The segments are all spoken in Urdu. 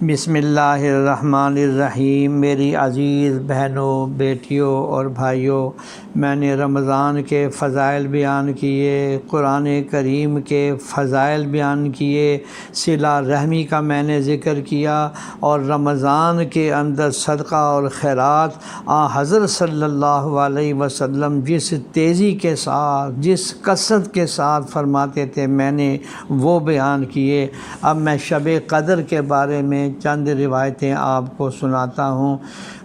بسم اللہ الرحمن الرحیم۔ میری عزیز بہنوں، بیٹیوں اور بھائیوں، میں نے رمضان کے فضائل بیان کیے، قرآن کریم کے فضائل بیان کیے، صلہ رحمی کا میں نے ذکر کیا، اور رمضان کے اندر صدقہ اور خیرات حضرت صلی اللہ علیہ وسلم جس تیزی کے ساتھ، جس کثرت کے ساتھ فرماتے تھے، میں نے وہ بیان کیے۔ اب میں شب قدر کے بارے میں چند روایتیں آپ کو سناتا ہوں۔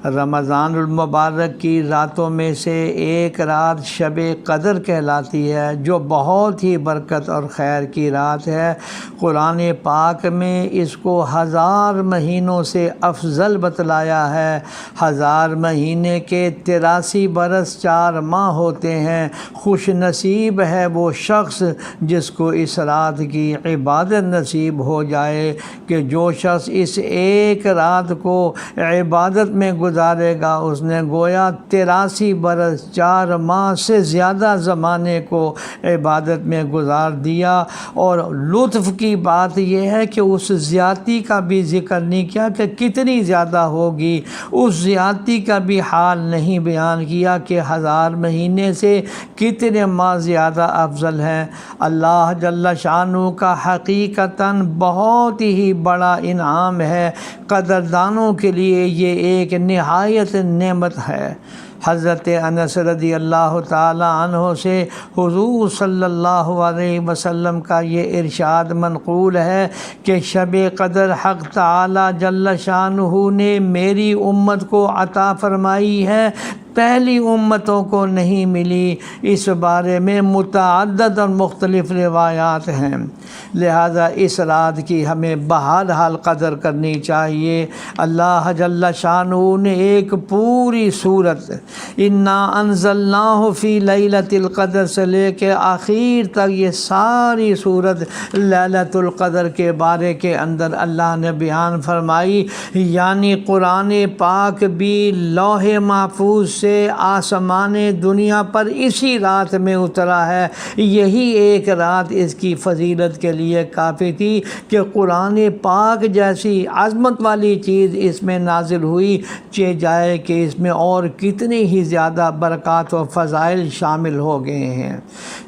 رمضان المبارک کی راتوں میں سے ایک رات شب قدر کہلاتی ہے، جو بہت ہی برکت اور خیر کی رات ہے۔ قرآن پاک میں اس کو 1000 مہینوں سے افضل بتلایا ہے۔ 1000 مہینے کے 83 برس 4 ماہ ہوتے ہیں۔ خوش نصیب ہے وہ شخص جس کو اس رات کی عبادت نصیب ہو جائے، کہ جو شخص اس ایک رات کو عبادت میں گزارے گا، اس نے گویا 83 برس 4 ماہ سے زیادہ زمانے کو عبادت میں گزار دیا۔ اور لطف کی بات یہ ہے کہ اس زیادتی کا بھی ذکر نہیں کیا کہ کتنی زیادہ ہوگی، اس زیادتی کا بھی حال نہیں بیان کیا کہ 1000 مہینے سے کتنے ماہ زیادہ افضل ہیں۔ اللہ جل شانہ کا حقیقتاً بہت ہی بڑا انعام ہے۔ قدردانوں کے لیے یہ ایک نہایت نعمت ہے۔ حضرت انس رضی اللہ تعالی عنہ سے حضور صلی اللہ علیہ وسلم کا یہ ارشاد منقول ہے کہ شب قدر حق تعالی جل شانہ نے میری امت کو عطا فرمائی ہے، پہلی امتوں کو نہیں ملی۔ اس بارے میں متعدد اور مختلف روایات ہیں، لہذا اس رات کی ہمیں بہرحال قدر کرنی چاہیے۔ اللہ جل شانہ نے ایک پوری سورت انا انزلناہ فی لیلۃ القدر سے لے کے آخر تک یہ ساری سورت لیلۃ القدر کے بارے کے اندر اللہ نے بیان فرمائی۔ یعنی قرآن پاک بھی لوح محفوظ سے آسمان دنیا پر اسی رات میں اترا ہے۔ یہی ایک رات اس کی فضیلت کے لیے کافی تھی کہ قرآن پاک جیسی عظمت والی چیز اس میں نازل ہوئی، چہ جائے کہ اس میں اور کتنی ہی زیادہ برکات و فضائل شامل ہو گئے ہیں۔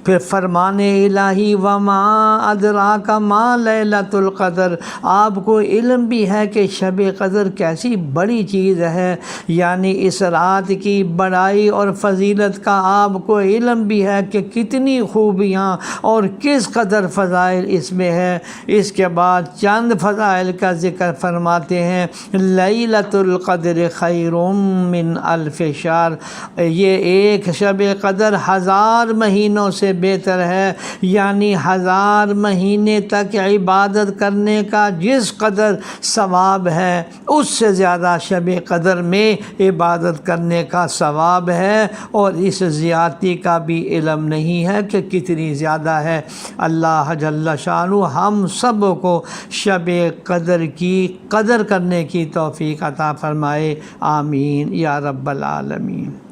پھر فرمان الہی وما ادراک ما لیلۃ القدر، آپ کو علم بھی ہے کہ شب قدر کیسی بڑی چیز ہے، یعنی اس رات کی بڑائی اور فضیلت کا آپ کو علم بھی ہے کہ کتنی خوبیاں اور کس قدر فضائل اس میں ہے۔ اس کے بعد چند فضائل کا ذکر فرماتے ہیں۔ لیلۃ القدر خیر من الف شہر، یہ ایک شب قدر 1000 مہینوں سے بہتر ہے، یعنی 1000 مہینے تک عبادت کرنے کا جس قدر ثواب ہے، اس سے زیادہ شب قدر میں عبادت کرنے کا ثواب ہے، اور اس زیادتی کا بھی علم نہیں ہے کہ کتنی زیادہ ہے۔ اللہ جل شانہ ہم سب کو شب قدر کی قدر کرنے کی توفیق عطا فرمائے، آمین یا رب العالمین۔